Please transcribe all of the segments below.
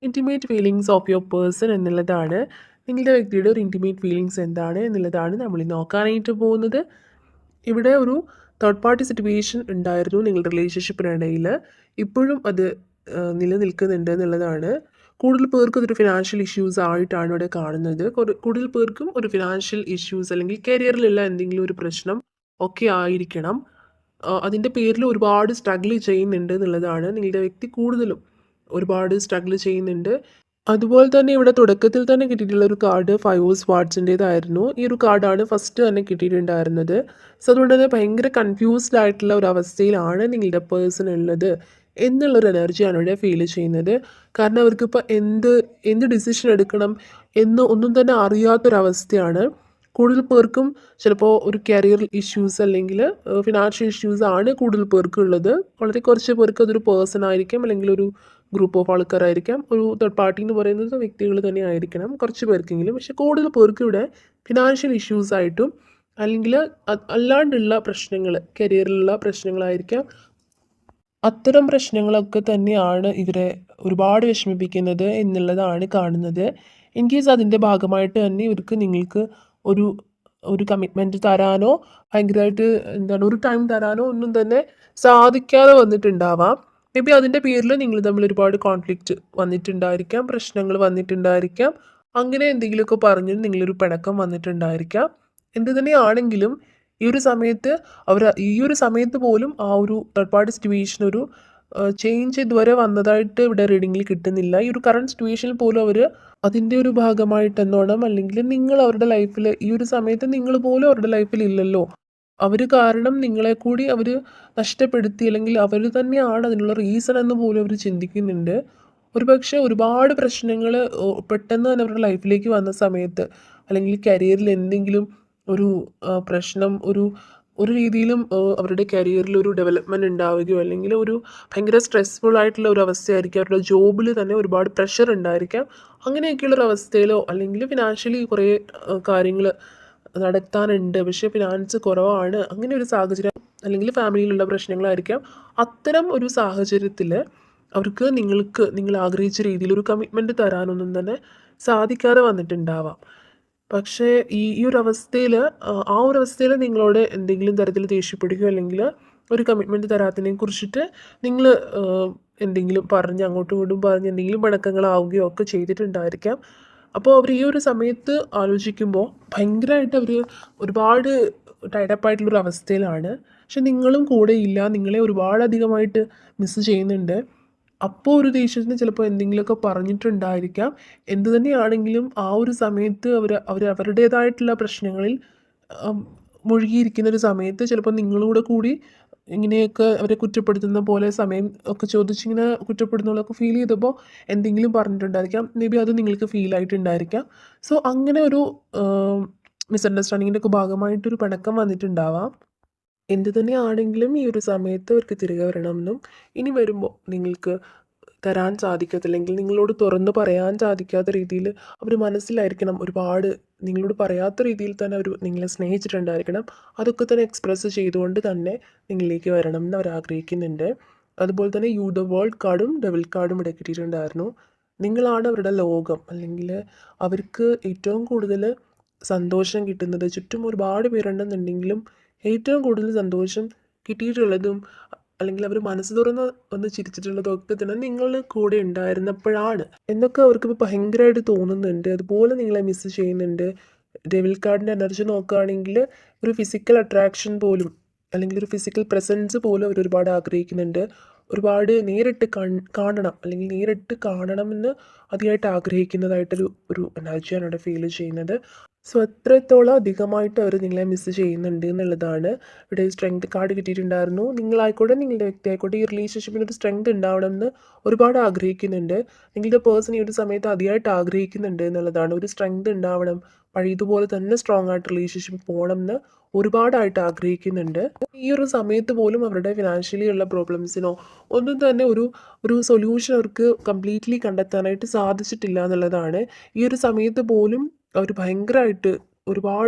Intimate feelings of your person എന്നുള്ളതാണ്. നിങ്ങളുടെ വ്യക്തിയുടെ ഒരു ഇൻറ്റിമേറ്റ് ഫീലിങ്സ് എന്താണ് എന്നുള്ളതാണ് നമ്മൾ നോക്കാനായിട്ട് പോകുന്നത്. ഇവിടെ ഒരു തേർഡ് പാർട്ടി സിറ്റുവേഷൻ ഉണ്ടായിരുന്നു നിങ്ങളുടെ റിലേഷൻഷിപ്പിനിടയിൽ. ഇപ്പോഴും അത് നിലനിൽക്കുന്നുണ്ട് എന്നുള്ളതാണ്. കൂടുതൽ പേർക്കും ഇതൊരു ഫിനാൻഷ്യൽ ഇഷ്യൂസ് ആയിട്ടാണ് ഇവിടെ കാണുന്നത്. കൂടുതൽ പേർക്കും ഒരു ഫിനാൻഷ്യൽ ഇഷ്യൂസ് അല്ലെങ്കിൽ കരിയറിലുള്ള എന്തെങ്കിലും ഒരു പ്രശ്നം ഒക്കെ ആയിരിക്കണം. അതിൻ്റെ പേരിൽ ഒരുപാട് സ്ട്രഗിൾ ചെയ്യുന്നുണ്ട് എന്നുള്ളതാണ്. നിങ്ങളുടെ വ്യക്തി കൂടുതലും ഒരുപാട് സ്ട്രഗിൾ ചെയ്യുന്നുണ്ട്. അതുപോലെ തന്നെ ഇവിടെ തുടക്കത്തിൽ തന്നെ കിട്ടിയിട്ടുള്ള ഒരു കാർഡ് 5 ഓഫ് സ്വാർഡ്സിൻ്റേതായിരുന്നു. ഈ ഒരു കാർഡാണ് ഫസ്റ്റ് തന്നെ കിട്ടിയിട്ടുണ്ടായിരുന്നത്. സോ അതുകൊണ്ട് തന്നെ ഭയങ്കര കൺഫ്യൂസ്ഡ് ആയിട്ടുള്ള ഒരു അവസ്ഥയിലാണ് നിങ്ങളുടെ പേഴ്സൺ ഉള്ളത് എന്നുള്ളൊരു എനർജിയാണ് ഇവിടെ ഫീൽ ചെയ്യുന്നത്. കാരണം അവർക്കിപ്പോൾ എന്ത് ഡിസിഷൻ എടുക്കണം എന്ന് ഒന്നും തന്നെ അറിയാത്തൊരവസ്ഥയാണ്. കൂടുതൽ പേർക്കും ചിലപ്പോൾ ഒരു കരിയർ ഇഷ്യൂസ് അല്ലെങ്കിൽ ഫിനാൻഷ്യൽ ഇഷ്യൂസ് ആണ് കൂടുതൽ പേർക്കുള്ളത്. വളരെ കുറച്ച് പേർക്ക് അതൊരു പേഴ്സൺ ആയിരിക്കാം, അല്ലെങ്കിൽ ഒരു ഗ്രൂപ്പ് ഓഫ് ആൾക്കാരായിരിക്കാം. ഒരു തേർഡ് പാർട്ടി എന്ന് പറയുന്നത് വ്യക്തികൾ തന്നെ ആയിരിക്കണം കുറച്ച് പേർക്കെങ്കിലും. പക്ഷെ കൂടുതൽ പേർക്ക് ഇവിടെ ഫിനാൻഷ്യൽ ഇഷ്യൂസ് ആയിട്ടും അല്ലെങ്കിൽ അല്ലാണ്ടുള്ള പ്രശ്നങ്ങൾ, കരിയറിലുള്ള പ്രശ്നങ്ങളായിരിക്കാം. അത്തരം പ്രശ്നങ്ങളൊക്കെ തന്നെയാണ് ഇവരെ ഒരുപാട് വിഷമിപ്പിക്കുന്നത് എന്നുള്ളതാണ് കാണുന്നത്. ഇൻ കേസ് അതിൻ്റെ ഭാഗമായിട്ട് തന്നെ ഇവർക്ക് നിങ്ങൾക്ക് ഒരു ഒരു കമ്മിറ്റ്മെൻറ്റ് തരാനോ ഭയങ്കരമായിട്ട് എന്താണ് ഒരു ടൈം തരാനോ ഒന്നും തന്നെ സാധിക്കാതെ വന്നിട്ടുണ്ടാവാം. മേ ബി അതിൻ്റെ പേരിൽ നിങ്ങൾ തമ്മിൽ ഒരുപാട് കോൺഫ്ലിക്റ്റ് വന്നിട്ടുണ്ടായിരിക്കാം, പ്രശ്നങ്ങൾ വന്നിട്ടുണ്ടായിരിക്കാം. അങ്ങനെ എന്തെങ്കിലുമൊക്കെ പറഞ്ഞ് നിങ്ങളൊരു പിണക്കം വന്നിട്ടുണ്ടായിരിക്കാം. എന്ത് തന്നെയാണെങ്കിലും ഈ ഒരു സമയത്ത് പോലും ആ ഒരു തേർഡ് പാർട്ടി സിറ്റുവേഷൻ ഒരു ചേഞ്ച് ഇതുവരെ വന്നതായിട്ട് ഇവിടെ റീഡിങ്ങിൽ കിട്ടുന്നില്ല. ഈ ഒരു കറണ്ട് സിറ്റുവേഷനിൽ പോലും അവർ അതിൻ്റെ ഒരു ഭാഗമായിട്ട് എന്നോണം, അല്ലെങ്കിൽ നിങ്ങൾ അവരുടെ ലൈഫിൽ ഈ ഒരു സമയത്ത് നിങ്ങൾ പോലും അവരുടെ ലൈഫിൽ ഇല്ലല്ലോ, അവർ കാരണം നിങ്ങളെ കൂടി അവർ നഷ്ടപ്പെടുത്തി, അല്ലെങ്കിൽ അവർ തന്നെയാണ് അതിനുള്ള റീസൺ എന്ന് പോലും അവർ ചിന്തിക്കുന്നുണ്ട്. ഒരുപക്ഷെ ഒരുപാട് പ്രശ്നങ്ങൾ പെട്ടെന്ന് തന്നെ അവരുടെ ലൈഫിലേക്ക് വന്ന സമയത്ത്, അല്ലെങ്കിൽ കരിയറിൽ എന്തെങ്കിലും ഒരു പ്രശ്നം ഒരു രീതിയിലും അവരുടെ കരിയറിൽ ഒരു ഡെവലപ്മെൻറ്റ് ഉണ്ടാവുകയോ, അല്ലെങ്കിൽ ഒരു ഭയങ്കര സ്ട്രെസ്ഫുൾ ആയിട്ടുള്ള ഒരു അവസ്ഥയായിരിക്കും. അവരുടെ ജോബിൽ തന്നെ ഒരുപാട് പ്രഷർ ഉണ്ടായിരിക്കാം. അങ്ങനെയൊക്കെയുള്ളൊരു അവസ്ഥയിലോ, അല്ലെങ്കിൽ ഫിനാൻഷ്യലി കുറേ കാര്യങ്ങൾ നടത്താനുണ്ട്, പക്ഷേ ഫിനാൻസ് കുറവാണ്, അങ്ങനെ ഒരു സാഹചര്യം, അല്ലെങ്കിൽ ഫാമിലിയിലുള്ള പ്രശ്നങ്ങളായിരിക്കാം. അത്തരം ഒരു സാഹചര്യത്തിൽ അവർക്ക് നിങ്ങൾ ആഗ്രഹിച്ച രീതിയിൽ ഒരു കമ്മിറ്റ്മെൻറ്റ് തരാനൊന്നും തന്നെ സാധിക്കാതെ വന്നിട്ടുണ്ടാവാം. പക്ഷേ ഈ ഒരു അവസ്ഥയിൽ ആ ഒരു അവസ്ഥയിൽ നിങ്ങളോട് എന്തെങ്കിലും തരത്തിൽ ദേഷ്യപ്പെടുകയോ, അല്ലെങ്കിൽ ഒരു കമ്മിറ്റ്മെൻറ്റ് തരാത്തതിനെ കുറിച്ചിട്ട് നിങ്ങൾ എന്തെങ്കിലും പറഞ്ഞ് അങ്ങോട്ടും ഇങ്ങോട്ടും പറഞ്ഞ് എന്തെങ്കിലും പിണക്കങ്ങളാവുകയോ ഒക്കെ ചെയ്തിട്ടുണ്ടായിരിക്കാം. അപ്പോൾ അവർ ഈ ഒരു സമയത്ത് ആലോചിക്കുമ്പോൾ ഭയങ്കരമായിട്ട് അവർ ഒരുപാട് ടൈഡപ്പ് ആയിട്ടുള്ളൊരു അവസ്ഥയിലാണ്. പക്ഷെ നിങ്ങളും കൂടെ ഇല്ല, നിങ്ങളെ ഒരുപാട് അധികമായിട്ട് മിസ്സ് ചെയ്യുന്നുണ്ട്. അപ്പോൾ ഒരു ദേഷ്യത്തിന് ചിലപ്പോൾ എന്തെങ്കിലുമൊക്കെ പറഞ്ഞിട്ടുണ്ടായിരിക്കാം. എന്തു തന്നെയാണെങ്കിലും ആ ഒരു സമയത്ത് അവർ അവരുടേതായിട്ടുള്ള പ്രശ്നങ്ങളിൽ മുഴുകിയിരിക്കുന്ന ഒരു സമയത്ത് ചിലപ്പോൾ നിങ്ങളൂടെ കൂടി ഇങ്ങനെയൊക്കെ അവരെ കുറ്റപ്പെടുത്തുന്ന പോലെ സമയം ഒക്കെ ചോദിച്ചിങ്ങനെ കുറ്റപ്പെടുന്നതൊക്കെ ഫീൽ ചെയ്തപ്പോൾ എന്തെങ്കിലും പറഞ്ഞിട്ടുണ്ടായിരിക്കാം. മേ ബി അത് നിങ്ങൾക്ക് ഫീൽ ആയിട്ടുണ്ടായിരിക്കാം. സോ അങ്ങനെ ഒരു മിസ്അണ്ടർസ്റ്റാൻഡിങ്ങിൻ്റെ ഒക്കെ ഭാഗമായിട്ടൊരു പിണക്കം വന്നിട്ടുണ്ടാവാം. എന്ത് തന്നെയാണെങ്കിലും ഈ ഒരു സമയത്ത് അവർക്ക് തിരികെ വരണമെന്നും, ഇനി വരുമ്പോൾ നിങ്ങൾക്ക് തരാൻ സാധിക്കത്തില്ലെങ്കിൽ നിങ്ങളോട് തുറന്ന് പറയാൻ സാധിക്കാത്ത രീതിയിൽ അവർ മനസ്സിലായിരിക്കണം, ഒരുപാട് നിങ്ങളോട് പറയാത്ത രീതിയിൽ തന്നെ അവർ നിങ്ങളെ സ്നേഹിച്ചിട്ടുണ്ടായിരിക്കണം. അതൊക്കെ തന്നെ എക്സ്പ്രസ് ചെയ്തുകൊണ്ട് തന്നെ നിങ്ങളിലേക്ക് വരണം എന്ന് അവർ ആഗ്രഹിക്കുന്നുണ്ട്. അതുപോലെ തന്നെ യു ദ വേൾഡ് കാർഡും ഡെവിൾ കാർഡും ഇവിടെ കിട്ടിയിട്ടുണ്ടായിരുന്നു. നിങ്ങളാണ് അവരുടെ ലോകം, അല്ലെങ്കിൽ അവർക്ക് ഏറ്റവും കൂടുതൽ സന്തോഷം കിട്ടുന്നത്, ചുറ്റും ഒരുപാട് പേരുണ്ടെന്നുണ്ടെങ്കിലും ഏറ്റവും കൂടുതൽ സന്തോഷം കിട്ടിയിട്ടുള്ളതും, അല്ലെങ്കിൽ അവർ മനസ്സ് തുറന്ന് ഒന്ന് ചിരിച്ചിട്ടുള്ളതും ഒക്കെ തന്നെ നിങ്ങൾ കൂടെ ഉണ്ടായിരുന്നപ്പോഴാണ് എന്നൊക്കെ അവർക്കിപ്പോൾ ഭയങ്കരമായിട്ട് തോന്നുന്നുണ്ട്. അതുപോലെ നിങ്ങളെ മിസ്സ് ചെയ്യുന്നുണ്ട്. ഡെവിൽ കാർഡിൻ്റെ എനർജി നോക്കുകയാണെങ്കിൽ ഒരു ഫിസിക്കൽ അട്രാക്ഷൻ പോലും, അല്ലെങ്കിൽ ഒരു ഫിസിക്കൽ പ്രസൻസ് പോലും അവർ ഒരുപാട് ആഗ്രഹിക്കുന്നുണ്ട്. ഒരുപാട് നേരിട്ട് കാണണം, അല്ലെങ്കിൽ നേരിട്ട് കാണണമെന്ന് അതിയായിട്ട് ആഗ്രഹിക്കുന്നതായിട്ടൊരു എനർജിയാണ് ഇവിടെ ഫീൽ ചെയ്യുന്നത്. സോ അത്രത്തോളം അധികമായിട്ട് അവർ നിങ്ങളെ മിസ്സ് ചെയ്യുന്നുണ്ട് എന്നുള്ളതാണ്. ഇവിടെ സ്ട്രെങ്ത് കാർഡ് കിട്ടിയിട്ടുണ്ടായിരുന്നു. നിങ്ങളായിക്കോട്ടെ, നിങ്ങളുടെ വ്യക്തി ആയിക്കോട്ടെ, ഈ റിലേഷൻഷിപ്പിന് ഒരു സ്ട്രെങ്ത് ഉണ്ടാവണം എന്ന് ഒരുപാട് ആഗ്രഹിക്കുന്നുണ്ട്. നിങ്ങളുടെ പേഴ്സൺ ഈ ഒരു സമയത്ത് അതിയായിട്ട് ആഗ്രഹിക്കുന്നുണ്ട് എന്നുള്ളതാണ്. ഒരു സ്ട്രെങ്ത് ഉണ്ടാവണം, പഴയതുപോലെ തന്നെ സ്ട്രോങ് ആയിട്ട് റിലേഷൻഷിപ്പ് പോകണം എന്ന് ഒരുപാടായിട്ട് ആഗ്രഹിക്കുന്നുണ്ട്. ഈ ഒരു സമയത്ത് പോലും അവരുടെ ഫിനാൻഷ്യലി ഉള്ള പ്രോബ്ലംസിനോ ഒന്നും തന്നെ ഒരു സൊല്യൂഷൻ അവർക്ക് കംപ്ലീറ്റ്ലി കണ്ടെത്താനായിട്ട് സാധിച്ചിട്ടില്ല എന്നുള്ളതാണ്. ഈ ഒരു സമയത്ത് പോലും അവർ ഭയങ്കരമായിട്ട്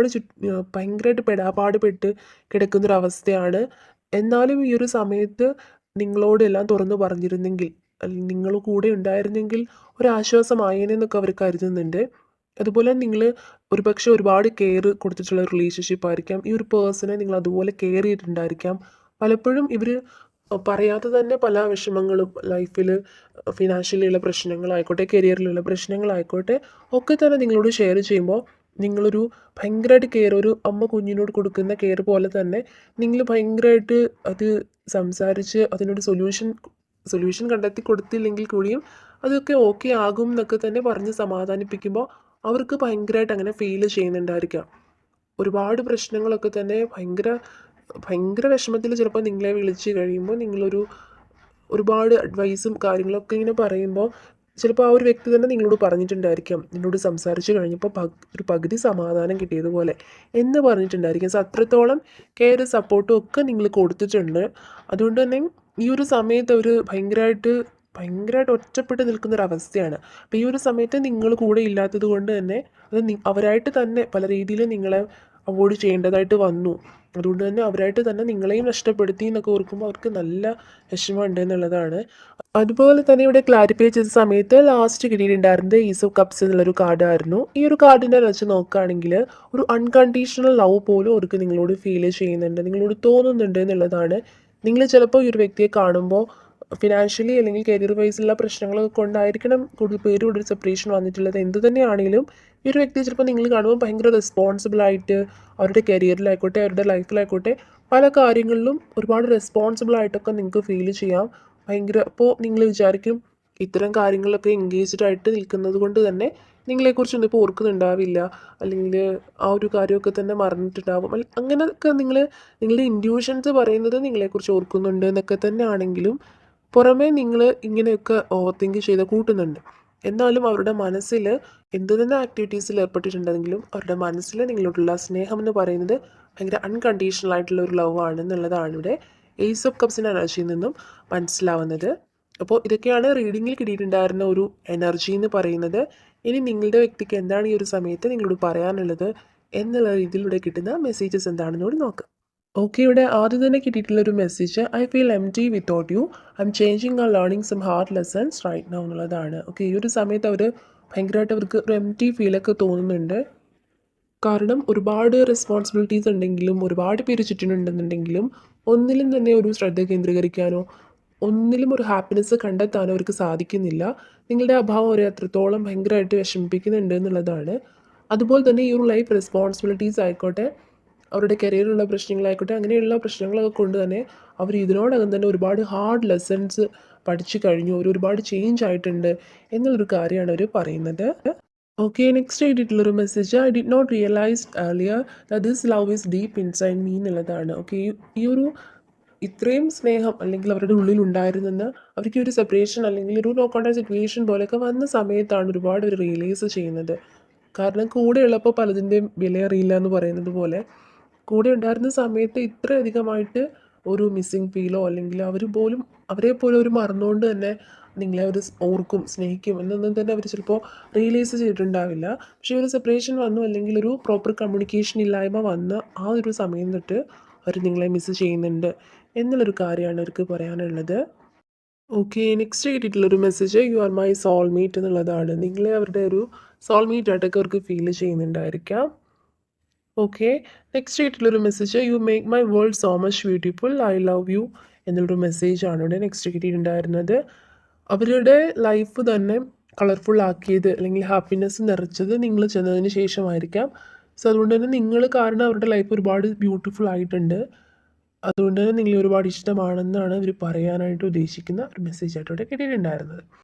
ഭയങ്കരമായിട്ട് പെടാപ്പാട് പെട്ട് കിടക്കുന്നൊരവസ്ഥയാണ്. എന്നാലും ഈ ഒരു സമയത്ത് നിങ്ങളോട് എല്ലാം തുറന്നു പറഞ്ഞിരുന്നെങ്കിൽ, അല്ലെങ്കിൽ നിങ്ങൾ കൂടെ ഉണ്ടായിരുന്നെങ്കിൽ ഒരാശ്വാസമായേനെന്നൊക്കെ അവർ കരുതുന്നുണ്ട്. അതുപോലെ നിങ്ങൾ ഒരുപക്ഷെ ഒരുപാട് കെയർ കൊടുത്തിട്ടുള്ള റിലേഷൻഷിപ്പ് ആയിരിക്കാം. ഈ ഒരു പേഴ്സണെ നിങ്ങൾ അതുപോലെ കെയർ ചെയ്തിട്ടുണ്ടായിരിക്കാം. പലപ്പോഴും ഇവർ പറയാതെ തന്നെ പല വിഷമങ്ങളും ലൈഫിൽ ഫിനാൻഷ്യലിയുള്ള പ്രശ്നങ്ങളായിക്കോട്ടെ, കരിയറിലുള്ള പ്രശ്നങ്ങളായിക്കോട്ടെ ഒക്കെ തന്നെ നിങ്ങളോട് ഷെയർ ചെയ്യുമ്പോൾ നിങ്ങളൊരു ഭയങ്കരമായിട്ട് കെയർ, ഒരു അമ്മ കുഞ്ഞിനോട് കൊടുക്കുന്ന കെയർ പോലെ തന്നെ നിങ്ങൾ ഭയങ്കരമായിട്ട് അത് സംസാരിച്ച് അതിനൊരു സൊല്യൂഷൻ കണ്ടെത്തി കൊടുത്തില്ലെങ്കിൽ കൂടിയും അതൊക്കെ ഓക്കെ ആകും എന്നൊക്കെ തന്നെ പറഞ്ഞ് സമാധാനിപ്പിക്കുമ്പോൾ അവർക്ക് ഭയങ്കരമായിട്ട് അങ്ങനെ ഫീൽ ചെയ്യുന്നുണ്ടായിരിക്കാം. ഒരുപാട് പ്രശ്നങ്ങളൊക്കെ തന്നെ ഭയങ്കര ഭയങ്കര വിഷമത്തിൽ ചിലപ്പോൾ നിങ്ങളെ വിളിച്ച് കഴിയുമ്പോൾ ഒരുപാട് അഡ്വൈസും കാര്യങ്ങളൊക്കെ ഇങ്ങനെ പറയുമ്പോൾ ചിലപ്പോൾ ആ ഒരു വ്യക്തി തന്നെ നിങ്ങളോട് പറഞ്ഞിട്ടുണ്ടായിരിക്കാം, നിന്നോട് സംസാരിച്ച് കഴിഞ്ഞപ്പോൾ ഒരു പകുതി സമാധാനം കിട്ടിയതുപോലെ എന്ന് പറഞ്ഞിട്ടുണ്ടായിരിക്കും. സോ അത്രത്തോളം കെയർ സപ്പോർട്ടും ഒക്കെ നിങ്ങൾ കൊടുത്തിട്ടുണ്ട്. അതുകൊണ്ട് തന്നെ ഈ ഒരു സമയത്ത് അവർ ഭയങ്കരമായിട്ട് ഒറ്റപ്പെട്ട് നിൽക്കുന്നൊരവസ്ഥയാണ്. അപ്പോൾ ഈ ഒരു സമയത്ത് നിങ്ങൾ കൂടെ ഇല്ലാത്തത് കൊണ്ട് തന്നെ അത് അവരായിട്ട് തന്നെ പല രീതിയിലും നിങ്ങളെ അവോയ്ഡ് ചെയ്യേണ്ടതായിട്ട് വന്നു. അതുകൊണ്ട് തന്നെ അവരായിട്ട് തന്നെ നിങ്ങളെയും നഷ്ടപ്പെടുത്തി എന്നൊക്കെ ഓർക്കുമ്പോൾ അവർക്ക് നല്ല വിഷമമുണ്ട് എന്നുള്ളതാണ്. അതുപോലെ തന്നെ ഇവിടെ ക്ലാരിഫൈ ചെയ്ത സമയത്ത് ലാസ്റ്റ് കിട്ടിയിട്ടുണ്ടായിരുന്നത് ഈസ് ഓഫ് കപ്സ് എന്നുള്ളൊരു കാർഡായിരുന്നു. ഈ ഒരു കാർഡിൻ്റെ വെച്ച് നോക്കുകയാണെങ്കിൽ ഒരു അൺകണ്ടീഷണൽ ലവ് പോലും അവർക്ക് നിങ്ങളോട് ഫീൽ ചെയ്യുന്നുണ്ട്, നിങ്ങളോട് തോന്നുന്നുണ്ട് എന്നുള്ളതാണ്. നിങ്ങൾ ചിലപ്പോൾ ഈ ഒരു വ്യക്തിയെ കാണുമ്പോൾ ഫിനാൻഷ്യലി അല്ലെങ്കിൽ കരിയർ വൈസുള്ള പ്രശ്നങ്ങളൊക്കെ കൊണ്ടായിരിക്കണം കൂടുതൽ പേരും ഇവിടെ ഒരു സെപ്പറേഷൻ വന്നിട്ടുള്ളത്. എന്ത് തന്നെയാണെങ്കിലും ഈ ഒരു വ്യക്തി ചിലപ്പോൾ നിങ്ങൾ കാണുമ്പോൾ ഭയങ്കര റെസ്പോൺസിബിളായിട്ട് അവരുടെ കരിയറിലായിക്കോട്ടെ അവരുടെ ലൈഫിലായിക്കോട്ടെ പല കാര്യങ്ങളിലും ഒരുപാട് റെസ്പോൺസിബിളായിട്ടൊക്കെ നിങ്ങൾക്ക് ഫീൽ ചെയ്യാം. അപ്പോൾ നിങ്ങൾ വിചാരിക്കും ഇത്തരം കാര്യങ്ങളിലൊക്കെ എൻഗേജ്ഡ് ആയിട്ട് നിൽക്കുന്നത് കൊണ്ട് തന്നെ നിങ്ങളെക്കുറിച്ചൊന്നും ഇപ്പോൾ ഓർക്കുന്നുണ്ടാവില്ല, അല്ലെങ്കിൽ ആ ഒരു കാര്യമൊക്കെ തന്നെ മറന്നിട്ടുണ്ടാവും. അങ്ങനെയൊക്കെ നിങ്ങളുടെ ഇൻഡ്യൂഷൻസ് പറയുന്നത് നിങ്ങളെക്കുറിച്ച് ഓർക്കുന്നുണ്ട് എന്നൊക്കെ തന്നെ ആണെങ്കിലും പുറമേ നിങ്ങൾ ഇങ്ങനെയൊക്കെ ഓവർ തിങ്ക് ചെയ്ത് കൂട്ടുന്നുണ്ട്. എന്നാലും അവരുടെ മനസ്സിൽ എന്ത് തന്നെ ആക്ടിവിറ്റീസിൽ ഏർപ്പെട്ടിട്ടുണ്ടെങ്കിലും അവരുടെ മനസ്സിൽ നിങ്ങളോടുള്ള സ്നേഹം എന്ന് പറയുന്നത് ഭയങ്കര അൺകണ്ടീഷണൽ ആയിട്ടുള്ള ഒരു ലവ് ആണ് എന്നുള്ളതാണ് ഇവിടെ ഏസ് ഓഫ് കപ്സിൻ്റെ എനർജിയിൽ നിന്നും മനസ്സിലാവുന്നത്. അപ്പോൾ ഇതൊക്കെയാണ് റീഡിങ്ങിൽ കിട്ടിയിട്ടുണ്ടായിരുന്ന ഒരു എനർജി എന്ന് പറയുന്നത്. ഇനി നിങ്ങളുടെ വ്യക്തിക്ക് എന്താണ് ഈ ഒരു സമയത്ത് നിങ്ങളോട് പറയാനുള്ളത് എന്നുള്ള രീതിയിലൂടെ കിട്ടുന്ന മെസ്സേജസ് എന്താണെന്ന് കൂടി നോക്കാം. ഓക്കെ, ഇവിടെ ആദ്യം തന്നെ കിട്ടിയിട്ടുള്ളൊരു message I feel empty without you, I am changing or learning some hard lessons right now എന്നുള്ളതാണ്. ഓക്കെ, ഈ ഒരു സമയത്ത് ഭയങ്കരമായിട്ട് അവർക്ക് ഒരു എം ടി ഫീലൊക്കെ തോന്നുന്നുണ്ട്. കാരണം ഒരുപാട് റെസ്പോൺസിബിലിറ്റീസ് ഉണ്ടെങ്കിലും ഒരുപാട് പേര് ചുറ്റിനുണ്ടെന്നുണ്ടെങ്കിലും ഒന്നിലും തന്നെ ഒരു ശ്രദ്ധ കേന്ദ്രീകരിക്കാനോ ഒന്നിലും ഒരു ഹാപ്പിനെസ് കണ്ടെത്താനോ അവർക്ക് സാധിക്കുന്നില്ല. നിങ്ങളുടെ അഭാവം അവരെ അത്രത്തോളം ഭയങ്കരമായിട്ട് വിഷമിപ്പിക്കുന്നുണ്ട് എന്നുള്ളതാണ്. അതുപോലെ തന്നെ ഈ ഒരു ലൈഫ് റെസ്പോൺസിബിലിറ്റീസ് ആയിക്കോട്ടെ അവരുടെ കരിയറിലുള്ള പ്രശ്നങ്ങളായിക്കോട്ടെ അങ്ങനെയുള്ള പ്രശ്നങ്ങളൊക്കെ കൊണ്ട് തന്നെ അവർ ഇതിനോടകം തന്നെ ഒരുപാട് ഹാർഡ് ലെസൺസ് പഠിച്ചു കഴിഞ്ഞു, ഒരുപാട് ചേഞ്ച് ആയിട്ടുണ്ട് എന്നുള്ളൊരു കാര്യമാണ് അവർ പറയുന്നത്. ഓക്കെ, നെക്സ്റ്റ് ആയിട്ടുള്ളൊരു message I did not realise earlier that this love is deep inside me എന്നുള്ളതാണ്. ഓക്കെ, ഈ ഒരു ഇത്രയും സ്നേഹം അല്ലെങ്കിൽ അവരുടെ ഉള്ളിൽ ഉണ്ടായിരുന്നെന്ന് അവർക്ക് ഒരു സെപ്പറേഷൻ അല്ലെങ്കിൽ ഒരു നോ കോൺടാക്ട് സിറ്റുവേഷൻ പോലെയൊക്കെ വന്ന സമയത്താണ് ഒരുപാട് അവർ റിയലൈസ് ചെയ്യുന്നത്. കാരണം കൂടെ ഉള്ളപ്പോൾ പലതിൻ്റെയും വില അറിയില്ല എന്ന് പറയുന്നത് പോലെ കൂടെ ഉണ്ടായിരുന്ന സമയത്ത് ഇത്രയധികമായിട്ട് ഒരു മിസ്സിങ് ഫീലോ അല്ലെങ്കിൽ അവരെ പോലും ഒരു മറന്നുകൊണ്ട് തന്നെ നിങ്ങളെ അവർ ഓർക്കും സ്നേഹിക്കും എന്നൊന്നും തന്നെ അവർ ചിലപ്പോൾ റിയലൈസ് ചെയ്തിട്ടുണ്ടാവില്ല. പക്ഷേ ഒരു സെപ്പറേഷൻ വന്നു അല്ലെങ്കിൽ ഒരു പ്രോപ്പർ കമ്മ്യൂണിക്കേഷൻ ഇല്ലായ്മ വന്ന ആ ഒരു സമയം തൊട്ട് അവർ നിങ്ങളെ മിസ്സ് ചെയ്യുന്നുണ്ട് എന്നുള്ളൊരു കാര്യമാണ് അവർക്ക് പറയാനുള്ളത്. ഓക്കെ, നെക്സ്റ്റ് കിട്ടിയിട്ടുള്ളൊരു message you are my soulmate എന്നുള്ളതാണ്. നിങ്ങളെ അവരുടെ ഒരു സോൾമേറ്റ് ആയിട്ടൊക്കെ അവർക്ക് ഫീൽ ചെയ്യുന്നുണ്ടായിരിക്കാം. ഓക്കെ, നെക്സ്റ്റ് ആയിട്ടുള്ളൊരു message you make my world so much beautiful I love you എന്നുള്ളൊരു മെസ്സേജാണ് ഇവിടെ നെക്സ്റ്റ് കിട്ടിയിട്ടുണ്ടായിരുന്നത്. അവരുടെ ലൈഫ് തന്നെ കളർഫുൾ ആക്കിയത് അല്ലെങ്കിൽ ഹാപ്പിനെസ് നിറച്ചത് നിങ്ങൾ ചെന്നതിന് ശേഷമായിരിക്കാം. സോ അതുകൊണ്ട് തന്നെ നിങ്ങൾ കാരണം അവരുടെ ലൈഫ് ഒരുപാട് ബ്യൂട്ടിഫുൾ ആയിട്ടുണ്ട്. അതുകൊണ്ട് തന്നെ നിങ്ങളെ ഒരുപാട് ഇഷ്ടമാണെന്നാണ് ഇവർ പറയാനായിട്ട് ഉദ്ദേശിക്കുന്ന ഒരു മെസ്സേജ് ആയിട്ട് ഇവിടെ കിട്ടിയിട്ടുണ്ടായിരുന്നത്.